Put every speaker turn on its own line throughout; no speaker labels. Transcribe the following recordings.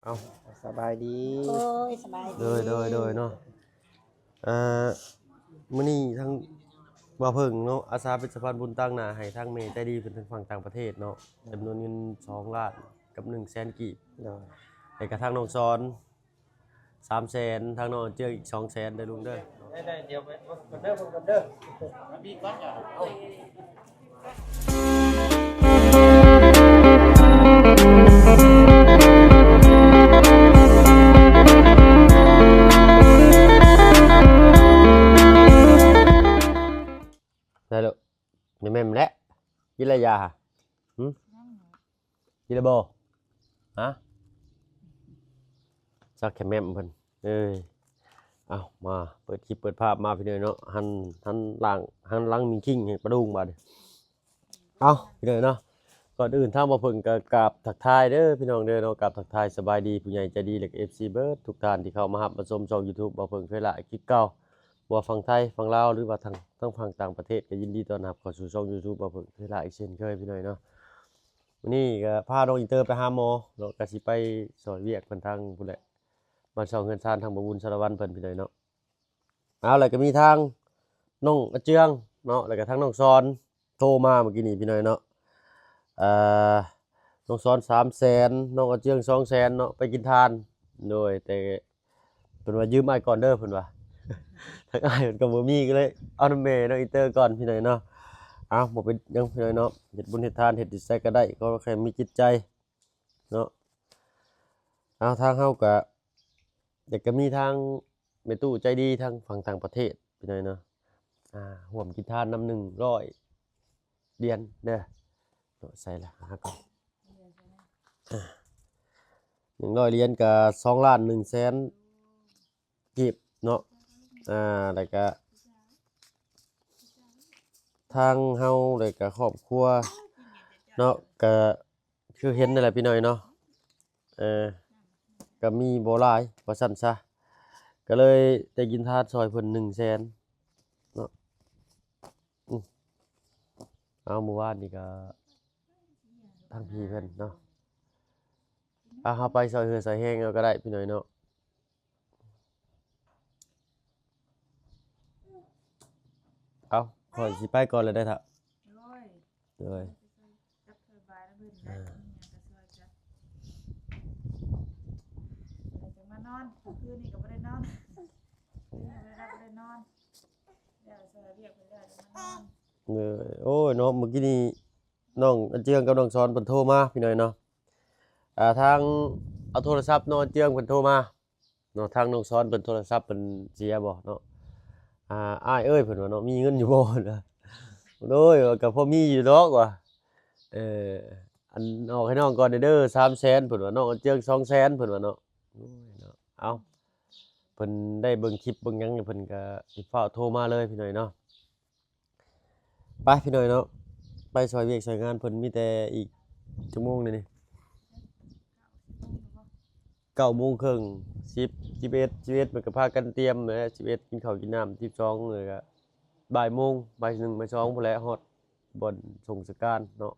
เอาสบายดี
โอ้ยสบายดี
โดยเนาะมื้อนี้ทั้งบ่าวเพิ่งเนาะอาสาเป็นสะพานบุญตั้งหน้าให้ทางเมย์ใจดีเพิ่นทางฝั่งต่างประเทศเนาะจำนวนเงิน2ล้านกับ100,000กีบ
โดย
แล้วก็ทางน้องสอน300,000ทางน้องเจื้ออีก200,000ได้ลุงเด้อ
ได้เดี๋ยวไปกันเด้อกันเด้อมาบีก่อนอย่าเอา
ได้ลูกแม่มแล้วกินอะไรยาหึกินแล้วบ่ฮะซักแค่แม่มเพิ่นเอามาเปิดคลิปเปิดภาพมาพี่น้อยเนาะหันหลังมีคิงให้ปลาดุงมาดิเอาพี่น้อยเนาะก่อนอื่นถ้ามาเพิ่งก็กราบทักทายเด้อพี่น้องเด้อเนาะกราบทักทายสบายดีผู้ใหญ่ใจดีและก็ FC เบิร์ดทุกท่านที่เข้ามารับมาชมช่อง YouTube บ่เพิ่งเคยละคลิปเก่าบ่ฝั่งไทยฝั่งลาวหรือว่าทางฝั่งต่างประเทศก็ยินดีต้อนรับเข้าสู่ช่อง YouTube บ่เพิ่งเคยละอีกเช่นเคยพี่น้อยเนาะวันนี้ก็พาน้องอินเตอร์ไปหาหมอเนาะก็สิไปสอนเวียกเพิ่นทางพุ่นแหละมาเช่าเงินซานทางบ่บุญสารวัตรเพิ่นพี่น้อยเนาะเอาแล้วก็มีทางน้องอาเจืองเนาะแล้วก็ทางน้องซอนโทรมาเมื่อกี้นี้พี่น้อยเนาะน้องซอน300,000น้องอาเจือง200,000เนาะไปกินทานโดยแต่เพิ่นว่ายืมอ้ายก่อนเด้อเพิ่นว่า ทั้งอ้ายเพิ่นก็บ่มีก็เลยเอานำแม่น้องอินเตอร์ก่อนพี่น้อยเนาะบ่เป็นหยังพี่น้อยเนาะเฮ็ดบุญเฮ็ดทานเฮ็ดจิตใจก็ได้ก็แค่มีจิตใจเนาะทางเฮาก็อยากจะมีทางแม่ตู้ใจดีทางฝั่งต่างประเทศพี่น้อยเนาะร่วมกินทานนำ100เหรียญเด้อเนาะใส่ละหาก่อน100เหรียญก็2,100,000กีบเนาะแล้วก็ทางเฮาแล้วก็ครอบครัวเนาะก็คือเห็นนั่นแหละพี่น้อยเนาะก็มีบ่หลายว่าซั่นซะก็เลยได้กินทานซอยเพิ่น100,000เนาะเมื่อวานนี่ก็ทางพี่เพิ่นเนาะเฮาไปซอยเหือซอยแห้งเอาก็ได้พี่น้อยเนาะขอสิไปก่อนเลยได้เถอะเลย
มานอนคืนนี้ก็ไม่ได้นอนไม่ได้นอนเดี๋ยวเสียเรียกไปเรื่อยมานอน
โอ้ยเนาะเมื่อกี้นี้น้องอันเจืองกับน้องสอนเพิ่นโทรมาพี่น้อยเนาะทางเอาโทรศัพท์น้องอันเจืองเพิ่นโทรมาเนาะทางน้องสอนเพิ่นโทรศัพท์เพิ่นเสียบ่เนาะอ้ายเอ้ยเพิ่นว่าเนาะมีเงินอยู่บ่นะโอ้ยก็พอมีอยู่ดอกว่าอันออกให้น้องก่อนเด้อ300,000เพิ่นว่าน้องอันเจือง200,000เพิ่นว่าเนาะโอ้ยเนาะเอาเพิ่นได้เบิ่งคลิปเบิ่งหยังเพิ่นก็สิฟ้าวโทรมาเลยพี่น้อยเนาะไปพี่น้อยเนาะไปซอยเวียกซอยงานเพิ่นมีแต่อีกชั่วโมงนี่9:30 10 11มันก็พากันเตรียมนะ11กินข้าวกินน้ำ12เลยก็บ่ายโมงบ่าย1บ่าย2พุ่นแหละฮอดบ่อนส่งสการเนาะ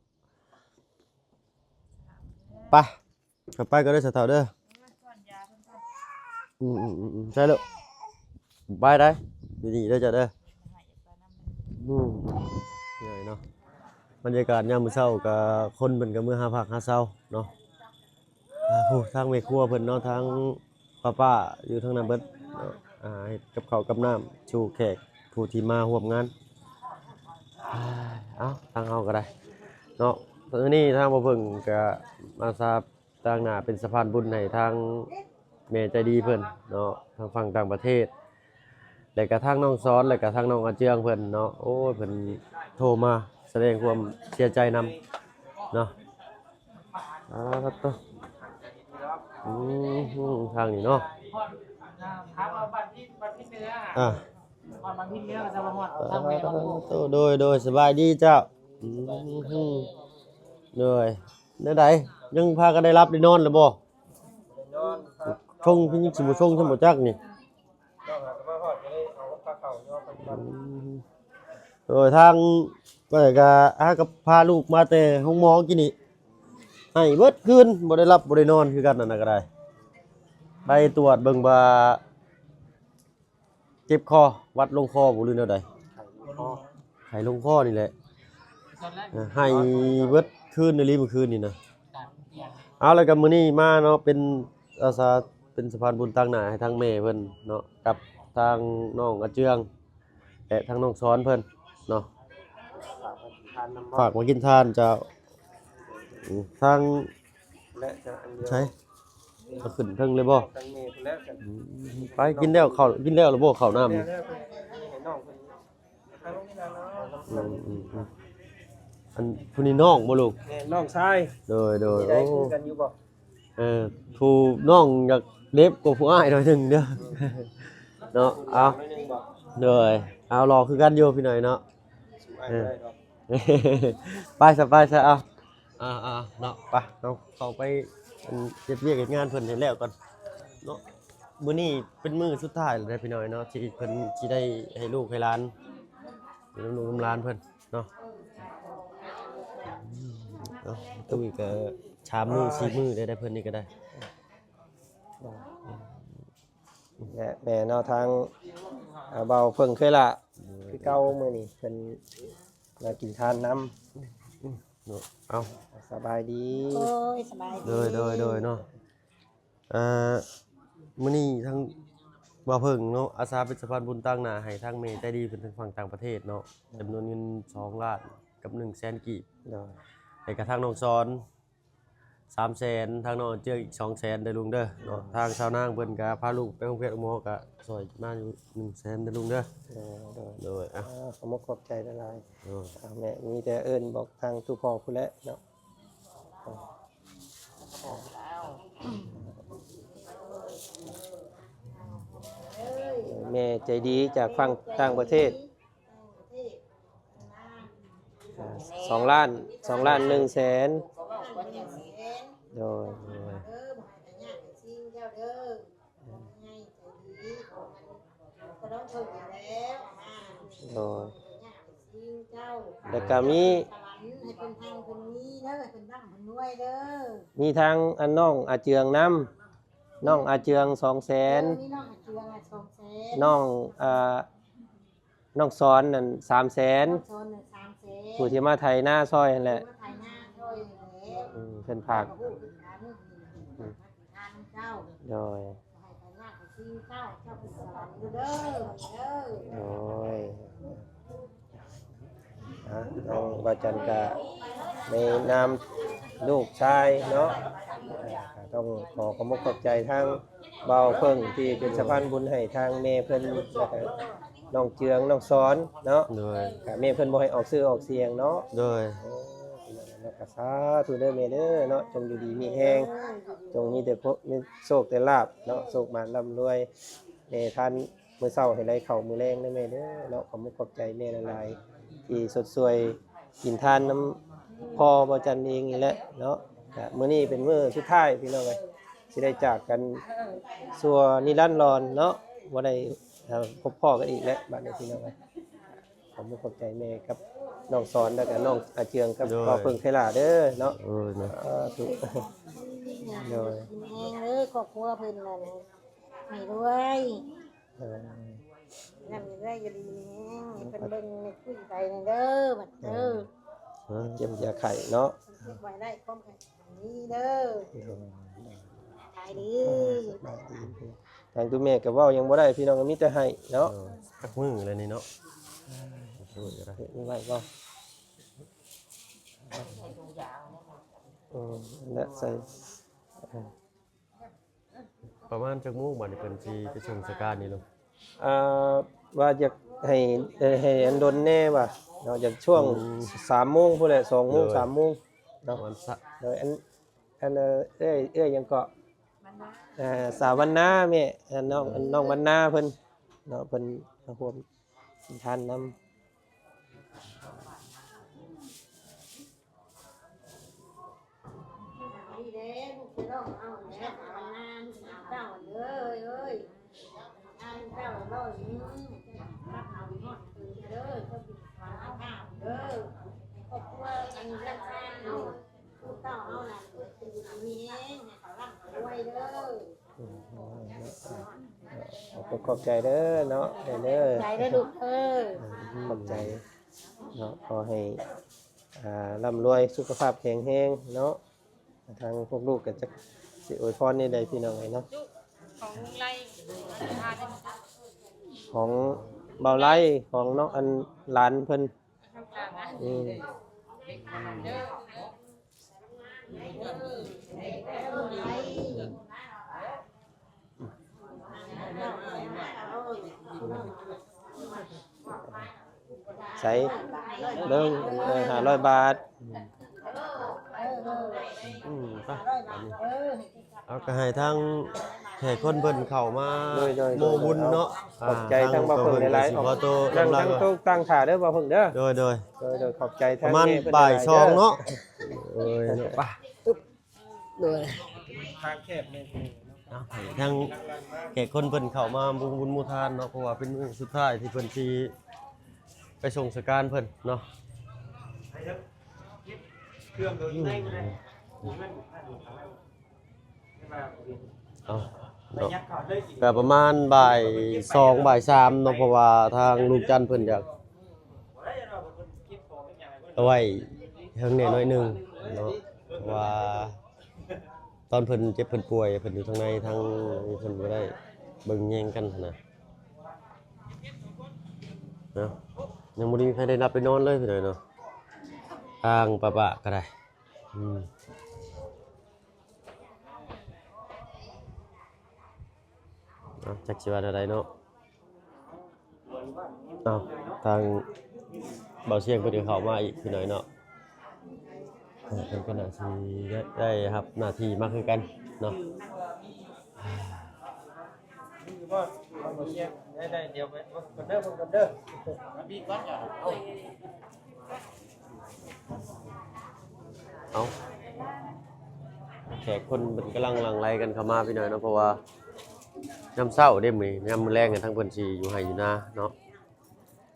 ไปกลับไปก็ได้สะเฒ่าเด้อใช่ลูกไปได้ดีๆเด้อจ้ะเด้อเหนื่อยเนาะบรรยากาศยามมื้อเช้าก็คนเพิ่นก็มื้อหาพักหาเช้าเนาะทางแม่ครัวเพิ่นเนาะทางป้าอยู่ทางนั้นเบิดเฮ็ดกับข้าวกับน้ำชูแขกผู้ที่มาร่วมงานทางเฮาก็ได้เนาะตอนนี้ทางบ่เพิ่งก็มาทราบต่างหน้าเป็นสะพานบุญให้ทางแม่ใจดีเพิ่นเนาะทางฝั่งต่างประเทศแล้วก็ทางน้องสอนแล้วก็ทางน้องอาเจืองเพิ่นเนาะโอ้ยเพิ่นโทรมาแสดงความเสียใจนำเนาะครับตัวทางนี้เนาะ
ครับเอาบัตรที่เนื้อบัตรที่เนื้อจะมาหมดทางเวร
โดยสบายดีเจ้าโดยได้ใดยังพากันได้รับได้นอนหรือบ่ชงพี่ยังสิบ่ชงใช่บ่จักนี่โดยทางก็ก็กับพาลูกมาแต่ห้องหมอกินนี่ให้เบิดคืนบ่ได้รับบ่ได้นอนคือกันนั่นน่ะก็ได้ ไปตรวจเบิ่งว่าเจ็บคอวัดลงคอบ่หรือแนวใดไข้ลงคอนี่แหละ
ตอนแรก
ให้เบิดคืนในรีเมื่อคืนนี่นะ
ตัดเปลี่ยน
เอาแล้วก็มื้อนี้มาเนาะเป็นอาสาเป็นสะพานบุญตั้งหน้าให้ทางแม่เพิ่นเนาะกับทางน้องอาเจืองและทางน้องสอนเพิ่นเนาะฝากมากินทานเจ้าทาง
และจะอันเดียว
ใช้เอาขึ้นเทิงเลยบ่
ตั้งเมฆแล้วกัน
ไปกินแล้วข้าวกินแล้วหรือบ่ข้าวน้ำ
แล้วให้น้องคนนี้ทางนี้นะเนาะ
อันผู้นี้น้องบ่ลูก
แม่น้องชาย
โดย
มีได้คุยกันอยู่บ่
ผู้น้องอยากเด็บกว่าผู้อ้ายหน่อยหนึงเด้อเนาะเอา
น้อยหนึงบ่
โดยเอารอคือกันอยู่พี่หน่อยเนาะ
สู้อ้ายบ่ได้ดอก
ไปสบายซะเอาเนาะไปเราเข้าไปเฮ็ดเวียกเฮ็ดงานเพิ่นให้แล้วก่อนเนาะมื้อนี้เป็นมื้อสุดท้ายแล้วเด้อพี่น้อยเนาะที่เพิ่นสิได้ให้ลูกให้หลานให้ลูกๆหลานเพิ่นเนาะเนาะตุ้ยก็ชามมื้อ4มื้อได้เพิ่นนี่ก็ได้
และแม่เนาะทางเบาเพิ่งเคยละคือเก่ามื้อนี้เพิ่นมากินทานน้ำ
เนาะเอา
สบายดี
โอ้ยสบายดี
โดยเนาะมื้อนี้ทั้งบ่าวเพิ่งเนาะอาสาเป็นสะพานบุญตั้งหน้าให้ทางเมใจดีเพิ่นทางฝั่งต่างประเทศเนาะจำนวนเงิน2ล้านกับ100,000กีบ
เนาะ
ให้กับทางน้องสอน300,000ทางน้องเจือกอีก200,000เด้อลุงเด้อเนาะทางชาวนางเพิ่นก็พาลูกไปโรงเรียนหมอก็ซอยมาอยู่100,000เด้อลุงเด้อ
โดย
อ่ะ
ขอบคุณขอบใจละลาย
เออ
แม่มีแต่เอิ้นบอกทางทุกพ่อผู้และเนาะแม่ใจดีจากฝั่งต่างประเทศ2 ล้าน2 ล้าน1 แสนโดย โดยแล้วก็มีทางอันน้องอาเจืองน้ำน้องอาเจือง2 แสนน้องน้องสอนนั่น3 แสนผู้ที่มาไทยหน้าซอยนั่นแหละเพิ่นฝากโดยโอ้ยน้องบาจันกะในนามลูกชายเนาะต้องขอขอบคุณขอบใจทางเบาเพิ่งที่เป็นสะพานบุญให้ทางแม่เพิ่นแล้วก็น้องเจืองน้องสอนเนาะ
โดย
ก็แม่เพิ่นบ่ให้ออกชื่อออกเสียงเนาะ
โดย
แล้วก็สาธุเด้อแม่เด้อเนาะจงอยู่ดีมีแฮงจงมีแต่มีโชคแต่ลาภเนาะโชคมาร่ำรวยแม่ท่านมื้อเช้าให้ได้เข้าวมื้อแลงเด้อแม่เด้อเนาะขอบคุณขอบใจแม่หลายๆที่สดสวยกินทานน้ำพ่อบ่จันเองนี่แหละเนาะก็มื้อนี้เป็นมื้อสุดท้ายพี่น้องเอ้ยสิได้จากกันสัวนิรันดร์รอนเนาะบ่ได้พบพ่อกันอีกแล้วบัดนี้พี่น้องเอ้ยขอบคุณขอบใจแม่ครับน้องสอนแล้วก็น้องอาเจืองกับพ่อเพิ่งเทลาเด้อเนาะ
เนาะ
ถูกโดย
เองเลยครอบครัวเพิ่นนั่นให้รวย นั่นได้อยู่ดีนี่เป็นเบิ่งในคุยไปเด้อบัดเด้อ
เจ็บยาไข่เนาะ
เก็บไว้ได้พร้อมกันนี้เด้อขายดี
ทางตัวแม่ก็เว้ายังบ่ได้พี่น้องก็มีแต่ให้เนาะ
สักมื้อเลยนี่เนาะมื้อก็ได้
มีไว้บ่และใส่
ประมาณจักมื้อบัดนี้เพิ่นสิไปส่งสการนี่ลูก
ว่าอยากให้อันดนแน่ว่ะเนาะจากช่วง3 โมงพุ่นแหละ2 โมง 3 โมง
ป
เนาะ
ระมาณสัก
โดยอันยังเกาะสาววันนาแม่น้องวันนาเพิ่นเนาะเพิ่นมาร่วมทานน้ำ
ดีเด้ลูกสิร้องเอาแล้ววันนานเจ้าเด้อเอ้ยนานเจ้าร้อยรับเอาหมดเด้อเจ้าสิหาข้าวเด้อครอบครัวอันรักษาเอาลูกเต้าเอาน่ะคือมีเองให้เขาร่ำรวยเด้อ
ขอบใจเด้อเนาะเด้อ
ใจได้ลูก
ขอบใจเนาะขอให้ร่ำรวยสุขภาพแข็งแรงเนาะทางพวกลูกก็จะสิอวยพรนี่ได้พี่น้องเนาะ
ของลุงไล่พาได้
ของเบาไล่ของน้องอันหลานเพิ่น
ทำการนะ
อืม
เด้อ
ใช้เบิ่ง500 บาท
ไปเอาก็ให้ทางแขกคนเพิ่นเข้ามาโมบุญเนาะ
ขอบใจทั้งบ่เพิ่งหลายๆ
ขอตัว
นั่ง
กำลั
ทั้
ง
งตู้ตั้งท่าเด้อบ่เพิ่งเด้อ
โดย
โดยขอบใจ
ป
ทั้ง
ระมาณ
แม่เพิ่น
บ่าย
หล
สอง
ด้
เนาะเอ้ยเนาะไป
ด้วย
ทางแคบแม่
เอาให้ทางแขกคนเพิ่นเข้ามาบุญหมู่ทานเนาะเพราะว่าเป็นมื้อสุดท้ายที่เพิ่นสิไปส่งสการเพิ่นเนาะ
เครื่องตัวอยู่ในบ่ได้
เอาเนาะก็ประมาณบ่าย2บ่าย3เนาะเพราะว่าทางลูกจันทร์เพิ่นอยากเอาไว้เฮิงแหน่น้อยหนึงเนาะเพราะว่าตอนเพิ่นเจ็บเพิ่นป่วยเพิ่นอยู่ทางในทางนี้เพิ่นบ่ได้เบิ่งแย่งกันหั้นนะเนาะยังบ่ได้มีใครได้รับไปนอนเลยพี่น้อยเนาะทางป้าๆก็ได้จักสิว่าอะไรเนาะทางเบาเสียงเพิ่นก็เข้ามาอีกพี่น้อยเนาะเพิ่นก็น่าสิได้ครับหน้าที่มากคือกันเนาะ
คือว่าบ่เสียได้เดี๋ยวไปคนเด้อคนเด้อ
พี่ก้อนอย่า
เอาแขกคนเพิ่นกำลังหลั่งไหลกันเข้ามาพี่น้อยเนาะเพราะว่ายามเช้าเด้มื้อยามมื้อแลงกันทั้งเพิ่นสิอยู่ไห้อยู่นาเนาะ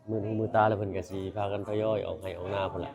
มื้อหูมื้อตาแล้วเพิ่นก็สิพากันทยอยออกไห้ออกนาพุ่นล่ะ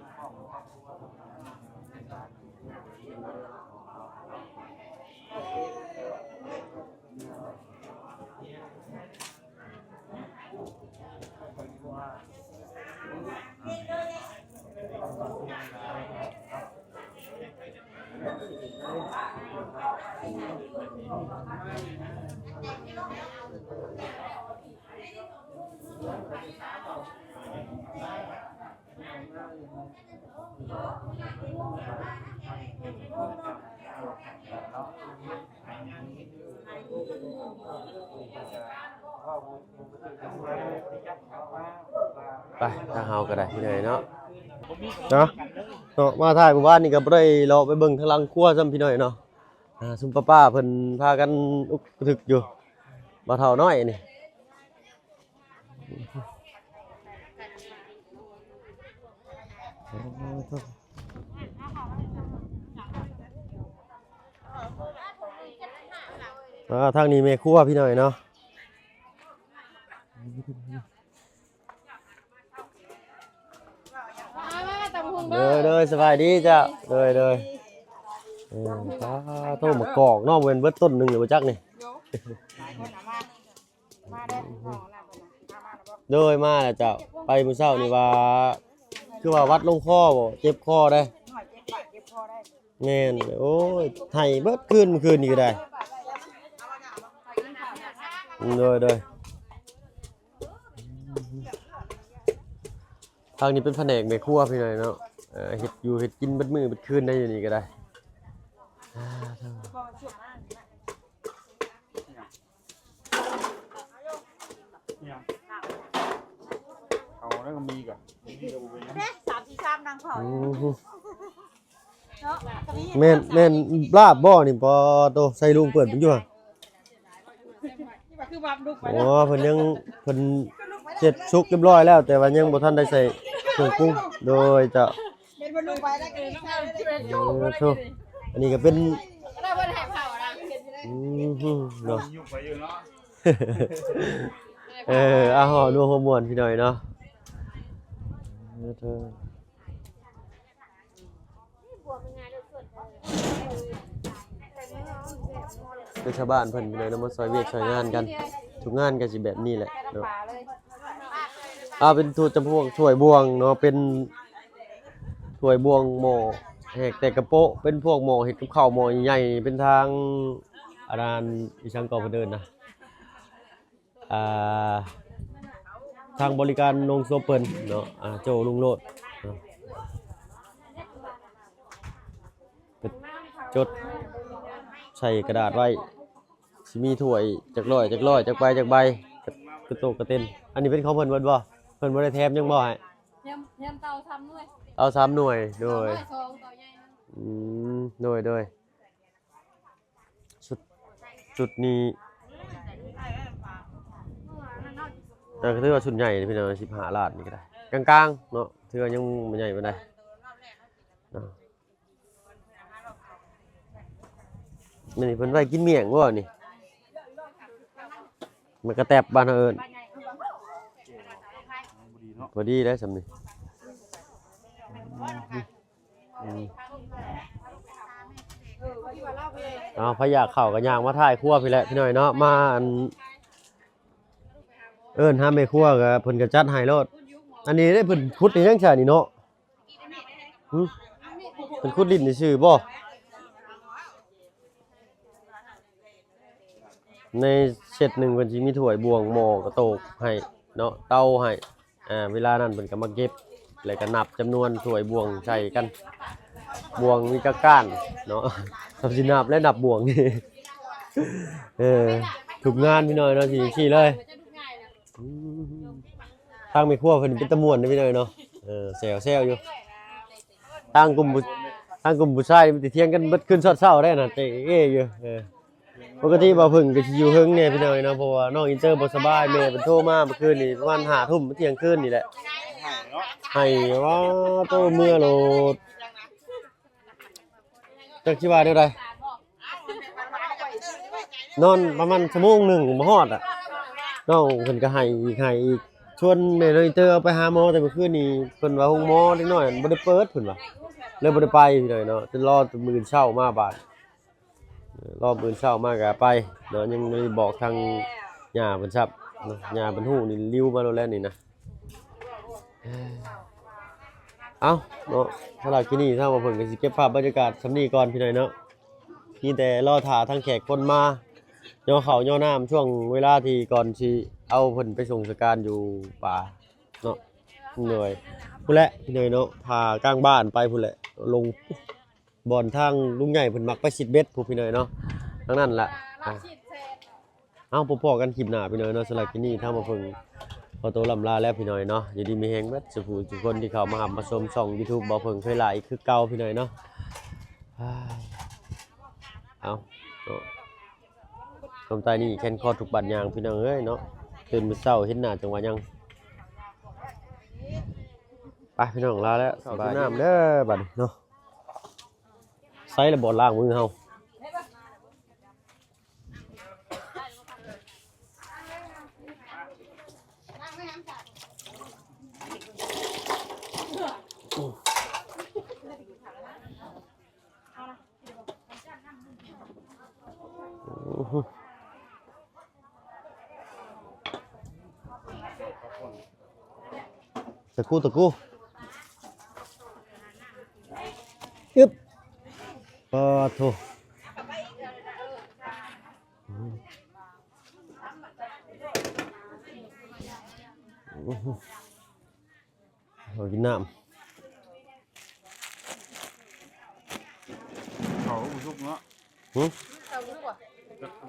ไปทางเฮาก็ได้พี่น้อยเนาะเนาะมาถ่ายหมู่บ้านนี่ก็บ่ได้เลาะไปเบิ่งทางหลังครัวซ้ำพี่น้อยเนาะซุมป้าๆเพิ่นพากันอุกทึกอยู่บ่เฒ่าน้อยนี่ทางนี้แม่ครัวพี่น้อยเนาะเด้อสบายดีจ้ะเด้อโทษมากอกเนาะเว้นเบิดต้นหนึงหรือบ่จักนี่เด้อมาแล้วจ้ะไปมื้อเช้านี่ว่าคือว่าวัดลงคอบ่เจ็บคอได้แม่นโอ้ยไห้เบิดคืนเมื่อคืนนี่ก็ได้เด้อทางนี้เป็นแผนกแม่ครัวพี่น้อยเนาะเฮ็ดอยู่เฮ็ดกินเบิดมื้อเบิดคืนได้อยู่นี่ก็ได้
เอาแล้วก็มีก่อน
3-4-3นางเผาเนาะ
แม่นลาบบ่นี่พอโตใส่ลุงเปิดมันอยู่หั่น
คือบับลูกไป
อ๋อเพิ่นยังเพิ่นเสร็จสุกเรียบร้อยแล้วแต่ว่ายังบ่ทันได้ใส่เครื่องปรุงโดยจะ
เป็นบ่ลูกไปแล้วก็น้ำมันเป็นโจก
โธ่อันนี้ก็เป็น
แล้วบ่ได้เผานะเห็นอยู่ได้
เนาะ
ยุ่งไปอยู่เนาะ
อาหอนัวหัวม่วนพี่หน่อยเนาะเธอ คือชาวบ้านเพิ่นเลยนำมาซอยเวียกซอยงานกันทุกงานก็สิแบบนี้แหละเนาะเป็นถ้วยจำพวกถ้วยบวงเนาะเป็นถ้วยบวงหม้อแหกแต่กระโปะเป็นพวกหม้อเฮ็ดกับข้าวหม้อใหญ่ๆเป็นทางอาจารย์ดิฉันก็เดินนะทางบริการนงโซเปิลเนาะโจลุงโลดเนาะจดใส่กระดาษไว้สิมีถ้วยจักร้อยจักใบจักใบกระโตกกระเต็นอันนี้เป็นของเพิ่นเบิดบ่เพิ่นบ่ได้แถมยังบ่ให้
ยำเตา3หน่วย
เอา3หน่วยโดย
2ต่อใหญ่
โดยชุดนี้แต่ก็ถือว่าชุดใหญ่นี่พี่น้อง15ล้านนี่ก็ได้กลางๆเนาะถือว่ายังบ่ใหญ่ปานใดเนาะนี่เพิ่นไว้กินเมี่ยงบ่นี่มันกระแตบบ้านเฮาเอิ้นพอดีได้สำนี่พะยาเข้าก็ย่างมาถ่ายครัวพี่แหละพี่น้อยเนาะมาเอิ้นหาแม่ครัวก็เพิ่นก็จัดให้โลดอันนี้ได้เพิ่นขุดนี่จังซั่นนี่เนาะเพิ่นขุดดินนี่ซื่อบ่ในเซตหนึ่งเพิ่นสิมีถ้วยบวงหม้อกระโตกให้เนาะเตาให้เวลานั้นเพิ่นก็มาเก็บแล้วก็นับจำนวนถ้วยบวงใส่กันบวงมีจักก้านเนาะทำสินับและนับบวงนี่ทุกงานพี่น้อยเนาะสิขี้เลยทางแม่ครัวเพิ่นเป็นตะม่วนเด้อพี่น้อยเนาะแซวๆอยู่ทางกลุ่มผู้ชายมันสิเถียงกันเบิดคืนเช้าๆได้น่ะเตะเอ้อยู่ปกติบ่พึ่งก็สิอยู่เฮิงแน่พี่น้อยเนาะเพราะว่าน้องอินเตอร์บ่สบายแม่เพิ่นโทรมาเมื่อคืนนี่ประมาณ 5:00 นเที่ยงคืนนี่แหละให้ว่าโตเมื่อโลดจักสิว่าเท่าใดนอนประมาณชั่วโมงหนึงบ่ฮอดน้องเพิ่นก็ให้อีกชวนแม่น้องอินเตอร์เอาไปหาหมอแต่เมื่อคืนนี้เพิ่นว่าห้องหมอเล็กน้อยบ่ได้เปิดเพิ่นว่าเลยบ่ได้ไปพี่น้อยเนาะจนรอมื้อเช้ามาบาดรอบมื้อเช้ามาก็ไปเนาะยังไม่บอกทางย่าเพิ่นซับเนาะย่าเพิ่นฮู้นี่ลิ้วมาแล้วนี่นะเอ้าเนาะสำหรับที่นี่ถ้าว่าเพิ่นก็สิเก็บภาพบรรยากาศสำนี้ก่อนพี่น้อยเนาะมีแต่รอท่าทางแขกคนมาย่อข้าวย่อน้ำช่วงเวลาที่ก่อนสิเอาเพิ่นไปส่งสการอยู่ป่าเนาะเหนื่อยพุ่นแหละพี่น้อยเนาะพากลางบ้านไปพุ่นแหละลงบ่อนทางลุงใหญ่เพิ่นมักไปสิดเบ็ดผู้พี่น้อยเนาะทั้งนั้นล่ะพอๆกันคลิปหน้าพี่น้อยเนาะสำหรับที่นี่ถ้ามาเพิ่งขอตัวลำลาแล้วพี่น้อยเนาะอยู่ดีมีแฮงเบิดสุขทุกคนที่เข้ามาหามาชมช่อง YouTube บ่เพิ่งเคยหลายคือเก่าพี่น้อยเนาะเอาชมใต้นี่แค่นคอทุกบัดยางพี่น้องเอ้ยเนาะตื่นมื้อเช้าเห็นหน้าจังหวะยังไปพี่น้องลาแล้วสบายน้ำเด้อบัดเนาะใส่แล้วบ่ล้างมือเฮาตะกู้อึ๊บโถเอากินน้ำ
เขาสุกเนาะ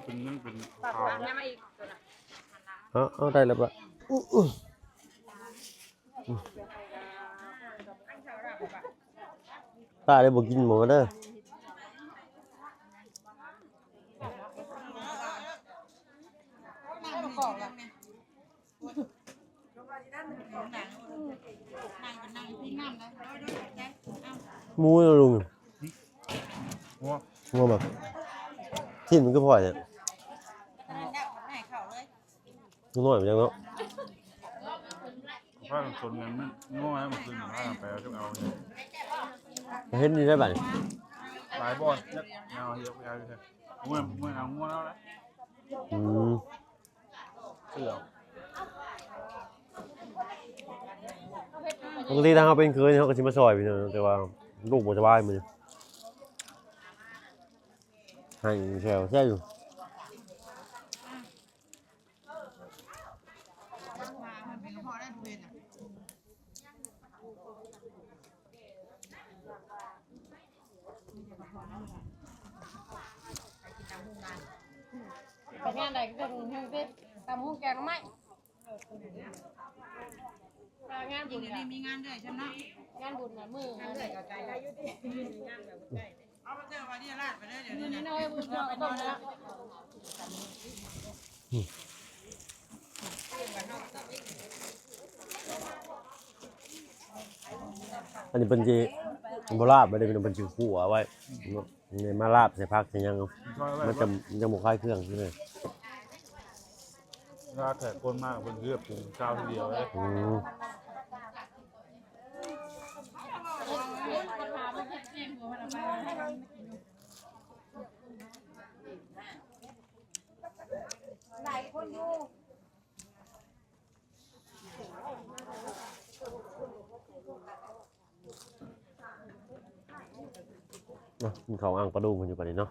เป็นนั่งเป็นขาว
เอาได้แล้วปะตาได้บอกกินหมดเด้อมูนะลุงงัวแบบที่มันก็พอเนี่ยน้อยไปจังเนาะ
ถ้าคนเงินมันง้อให้มันขึ้นถ้าไปเอาจะเอา
เห็นดีได้ป่ะ
หลายบอลเนี่ยเอาเยอะไปเอาเลย เมื่อเอางัวแล้วนะ
อืม
เสือ
ปกติถ้าเขาเป็นเคยเขาก็สิมาซอยพี่น้องแต่ว่าลูกบ่สบายมื้อนี้ให้แซวแซ่อยู่
ไปงานใดก็ต้องให้ไปตำห้องแกงไม้งานบุญนี่มีงานด้วยใช่ไหมงานบุญน่ะมืองานด้วยก็ใจได้อยู่ดิเอามาเจอวันนี้ลาดไปเลยเดี๋ยวนี้น้อยบุญเราต้นแล้ว
อันนี้เป็นจีบ่ลาบบ่ได้เป็นเป็นชื่อคู่เอาไว้นี่มาลาบใส่ผักใส่หยังมันจะบ่คล้ายเครื่องใช่มั้ย
ถ้าแขกคนมากเป็นเรือปรุงข้าวทีเดียวเลย
อืม
หลายคนอยู่
เนาะกินข้าวอ่างปลาดุกกันอยู่บัดนี้เนาะ